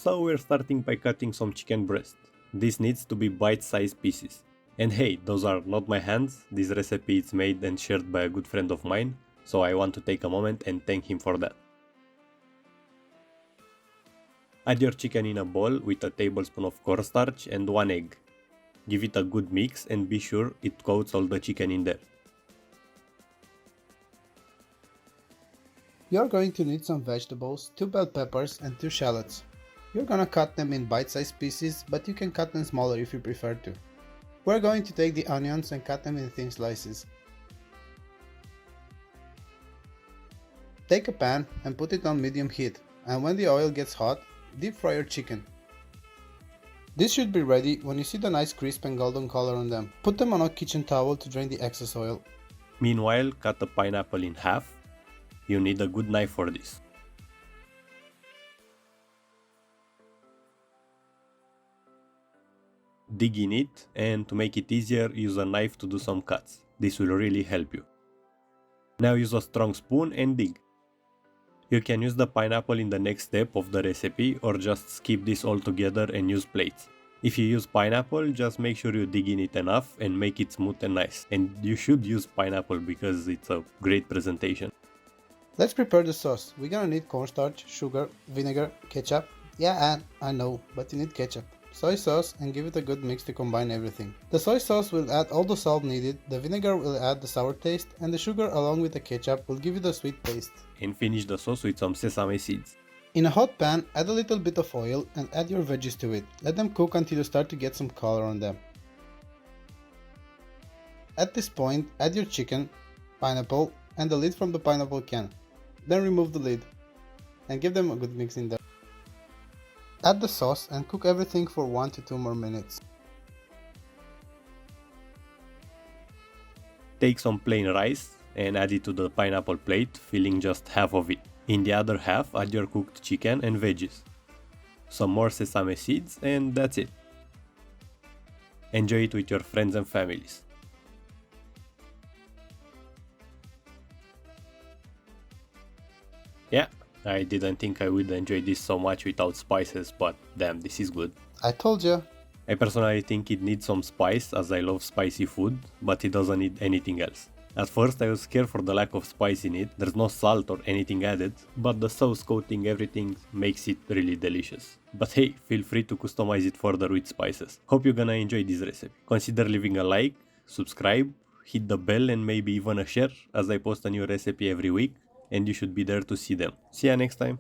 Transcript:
So we're starting by cutting some chicken breast. This needs to be bite-sized pieces. And hey, those are not my hands, this recipe is made and shared by a good friend of mine, so I want to take a moment and thank him for that. Add your chicken in a bowl with a tablespoon of cornstarch and 1 egg. Give it a good mix and be sure it coats all the chicken in there. You're going to need some vegetables, 2 bell peppers and 2 shallots. You're gonna cut them in bite-sized pieces, but you can cut them smaller if you prefer to. We're going to take the onions and cut them in thin slices. Take a pan and put it on medium heat, and when the oil gets hot, deep fry your chicken. This should be ready when you see the nice crisp and golden color on them. Put them on a kitchen towel to drain the excess oil. Meanwhile, cut a pineapple in half. You need a good knife for this. Dig in it, and to make it easier, use a knife to do some cuts. This will really help you. Now use a strong spoon and dig. You can use the pineapple in the next step of the recipe or just skip this altogether and use plates. If you use pineapple, just make sure you dig in it enough and make it smooth and nice. And you should use pineapple because it's a great presentation. Let's prepare the sauce. We're gonna need cornstarch, sugar, vinegar, ketchup. Yeah, and I know, but you need ketchup. Soy sauce, and give it a good mix to combine everything. The soy sauce will add all the salt needed, the vinegar will add the sour taste, and the sugar along with the ketchup will give it a sweet taste. And finish the sauce with some sesame seeds. In a hot pan, add a little bit of oil and add your veggies to it. Let them cook until you start to get some color on them. At this point, add your chicken, pineapple, and the lid from the pineapple can. Then remove the lid and give them a good mix in there. Add the sauce and cook everything for 1 to 2 more minutes. Take some plain rice and add it to the pineapple plate, filling just half of it. In the other half, add your cooked chicken and veggies. Some more sesame seeds, and that's it. Enjoy it with your friends and families. Yeah, I didn't think I would enjoy this so much without spices, but damn, this is good. I told you. I personally think it needs some spice as I love spicy food, but it doesn't need anything else. At first I was scared for the lack of spice in it, there's no salt or anything added, but the sauce coating everything makes it really delicious. But hey, feel free to customize it further with spices. Hope you're gonna enjoy this recipe. Consider leaving a like, subscribe, hit the bell and maybe even a share as I post a new recipe every week, and you should be there to see them. See ya next time!